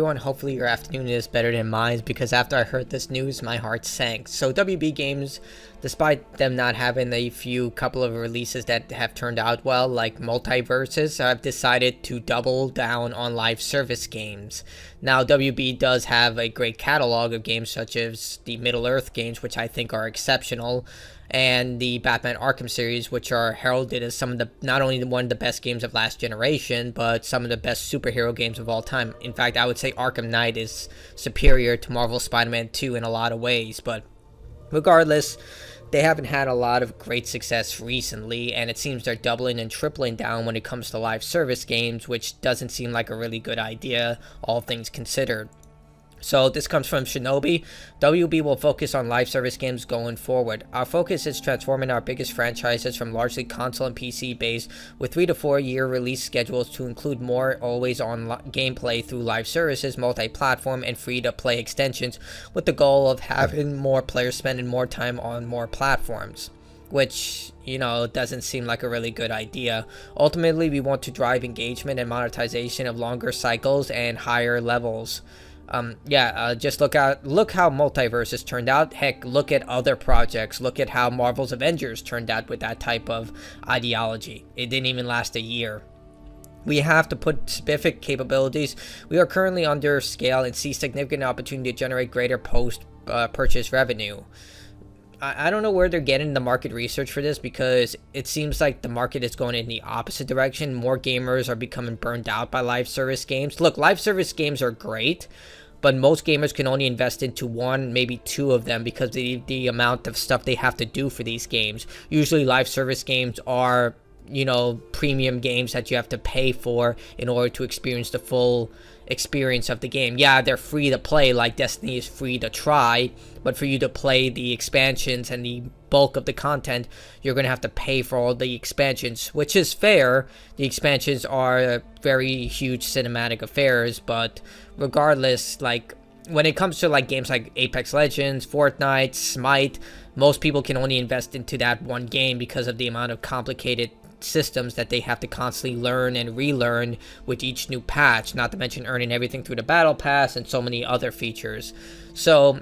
everyone. Hopefully your afternoon is better than mine, because after I heard this news, my heart sank. So WB Games, despite them not having a couple of releases that have turned out well, like Multiverses, have decided to double down on live service games. Now, WB does have a great catalog of games such as the Middle-earth games, which I think are exceptional, and the Batman Arkham series, which are heralded as some of the, not only one of the best games of last generation, but some of the best superhero games of all time. In fact, I would say Arkham Knight is superior to Marvel Spider-Man 2 in a lot of ways, but regardless, they haven't had a lot of great success recently, and it seems they're doubling and tripling down when it comes to live service games, which doesn't seem like a really good idea, all things considered. So this comes from Shinobi. WB will focus on live service games going forward. Our focus is transforming our biggest franchises from largely console and PC based with 3 to 4 year release schedules to include more always on gameplay through live services, multi-platform, and free to play extensions, with the goal of having more players spending more time on more platforms, which, doesn't seem like a really good idea. Ultimately, we want to drive engagement and monetization of longer cycles and higher levels. Just look how Multiverses turned out. Heck, look at other projects. Look at how Marvel's Avengers turned out with that type of ideology. It didn't even last a year. We have to put specific capabilities. We are currently under scale and see significant opportunity to generate greater post-purchase revenue. I don't know where they're getting the market research for this, because it seems like the market is going in the opposite direction. More gamers are becoming burned out by live service games. Look, live service games are great, but most gamers can only invest into one, maybe two of them, because the amount of stuff they have to do for these games. Usually live service games are, premium games that you have to pay for in order to experience the full experience of the game. Yeah, they're free to play, like Destiny is free to try, but for you to play the expansions and the bulk of the content, you're going to have to pay for all the expansions, which is fair. The expansions are very huge cinematic affairs, but regardless, like, when it comes to games like Apex Legends, Fortnite, Smite, most people can only invest into that one game because of the amount of complicated systems that they have to constantly learn and relearn with each new patch, not to mention earning everything through the battle pass and so many other features. So,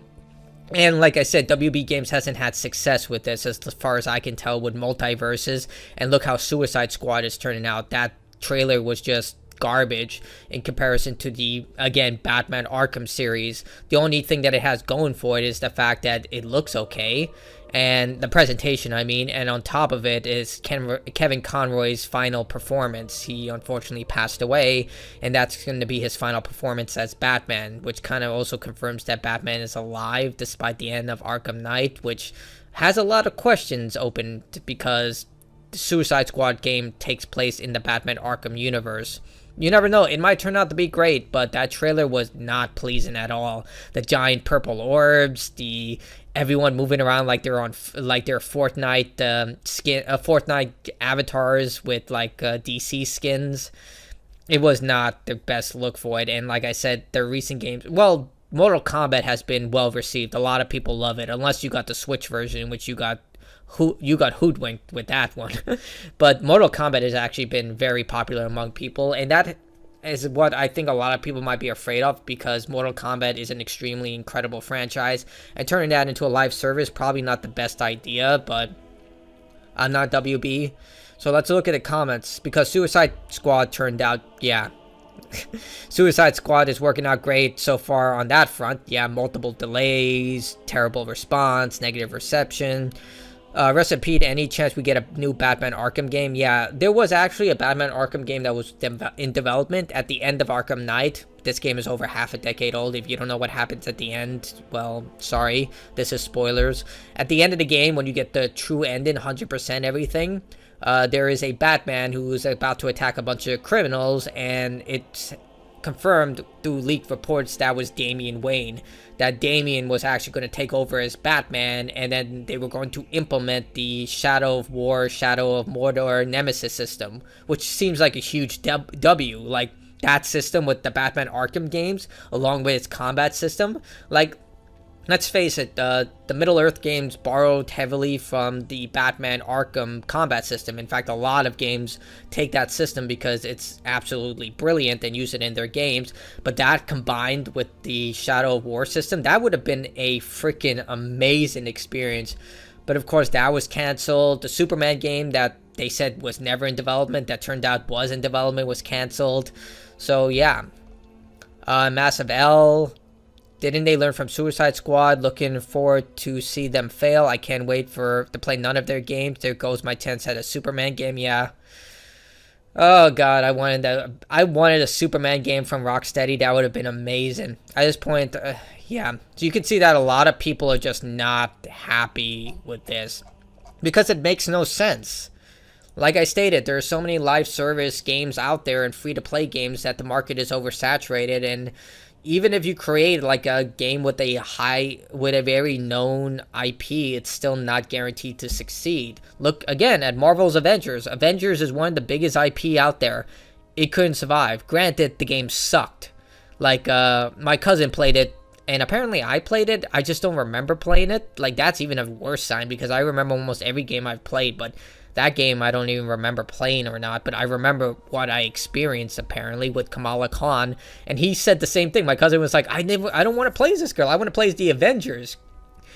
and like I said, WB Games hasn't had success with this as far as I can tell with Multiverses, and look how Suicide Squad is turning out. That trailer was just garbage in comparison to the, again, Batman Arkham series. The only thing that it has going for it is the fact that it looks okay, and the presentation, and on top of it is Kevin Conroy's final performance. He unfortunately passed away, and that's going to be his final performance as Batman, which kind of also confirms that Batman is alive despite the end of Arkham Knight, which has a lot of questions open because the Suicide Squad game takes place in the Batman Arkham universe. You never know, it might turn out to be great, but that trailer was not pleasing at all. The giant purple orbs, everyone moving around like they're Fortnite Fortnite avatars with DC skins. It was not the best look for it, and like I said, the recent games, well, Mortal Kombat has been well received. A lot of people love it, unless you got the Switch version, in which you got hoodwinked with that one. But Mortal Kombat has actually been very popular among people, and that is what I think a lot of people might be afraid of, because Mortal Kombat is an extremely incredible franchise, and turning that into a live service, probably not the best idea, but I'm not WB. So let's look at the comments, because Suicide Squad turned out, Suicide Squad is working out great so far on that front. Yeah, multiple delays, terrible response, negative reception. Rest in peace, any chance we get a new Batman Arkham game? Yeah, there was actually a Batman Arkham game that was in development at the end of Arkham Knight. This game is over half a decade old. If you don't know what happens at the end, well, sorry, this is spoilers. At the end of the game, when you get the true ending, 100% everything, there is a Batman who is about to attack a bunch of criminals, and it's confirmed through leaked reports that was Damian Wayne, that Damian was actually going to take over as Batman, and then they were going to implement the Shadow of War, Shadow of Mordor Nemesis system, which seems like a huge W. Like, that system with the Batman Arkham games, along with its combat system, let's face it, the Middle-earth games borrowed heavily from the Batman Arkham combat system. In fact, a lot of games take that system because it's absolutely brilliant and use it in their games. But that combined with the Shadow of War system, that would have been a freaking amazing experience. But of course, that was canceled. The Superman game that they said was never in development, that turned out was in development, was canceled. So yeah. Massive L. Didn't they learn from Suicide Squad? Looking forward to see them fail. I can't wait to play none of their games. There goes my 10 cent a Superman game. Yeah. Oh god, I wanted a Superman game from Rocksteady. That would have been amazing. At this point, yeah. So you can see that a lot of people are just not happy with this because it makes no sense. Like I stated, there are so many live service games out there and free-to-play games that the market is oversaturated, and even if you create like a game with a very known IP, it's still not guaranteed to succeed. Look again at Marvel's Avengers. Avengers is one of the biggest IP out there. It couldn't survive. Granted, the game sucked. Like my cousin played it, and apparently I played it. I just don't remember playing it. Like that's even a worse sign because I remember almost every game I've played, but that game I don't even remember playing or not, but I remember what I experienced apparently with Kamala Khan, and he said the same thing. My cousin was like, I don't want to play as this girl. I want to play as the Avengers.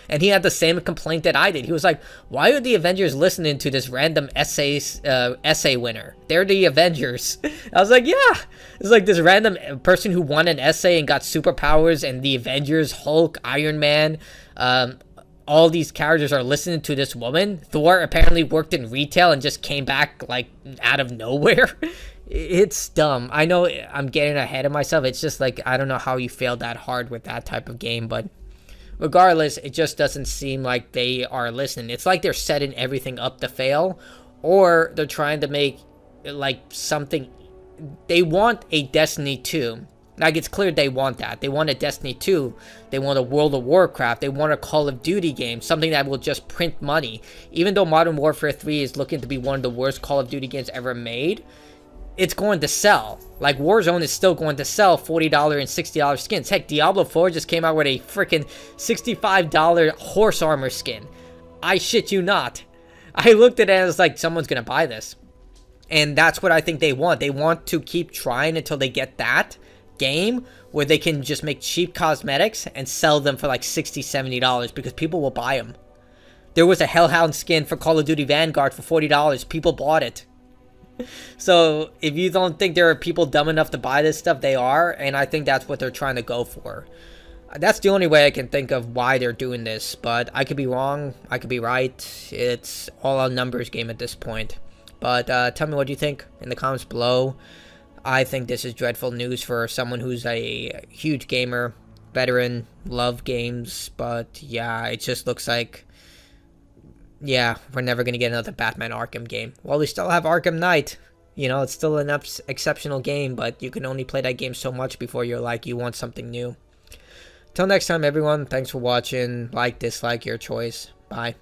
And he had the same complaint that I did. He was like, why are the Avengers listening to this random essay winner? They're the Avengers. I was like, yeah. It's like this random person who won an essay and got superpowers, and the Avengers, Hulk, Iron Man, all these characters are listening to this woman. Thor apparently worked in retail and just came back like out of nowhere. It's dumb. I know I'm getting ahead of myself. It's just like, I don't know how you failed that hard with that type of game, but regardless, it just doesn't seem like they are listening. It's like they're setting everything up to fail, or they're trying to make like something. They want a Destiny 2. Like, it's clear they want that. They want a Destiny 2. They want a World of Warcraft. They want a Call of Duty game. Something that will just print money. Even though Modern Warfare 3 is looking to be one of the worst Call of Duty games ever made, it's going to sell. Like, Warzone is still going to sell $40 and $60 skins. Heck, Diablo 4 just came out with a freaking $65 horse armor skin. I shit you not. I looked at it and I was like, someone's going to buy this. And that's what I think they want. They want to keep trying until they get that game where they can just make cheap cosmetics and sell them for like $60, $70 because people will buy them. There was a Hellhound skin for Call of Duty Vanguard for $40. People bought it. So if you don't think there are people dumb enough to buy this stuff, they are, and I think that's what they're trying to go for. That's the only way I can think of why they're doing this, but I could be wrong, I could be right. It's all a numbers game at this point. But tell me what you think in the comments below. I think this is dreadful news for someone who's a huge gamer, veteran, love games, but yeah, it just looks like, yeah, we're never going to get another Batman Arkham game. Well, we still have Arkham Knight. You know, it's still an exceptional game, but you can only play that game so much before you're like, you want something new. Till next time, everyone, thanks for watching. Like, dislike, your choice. Bye.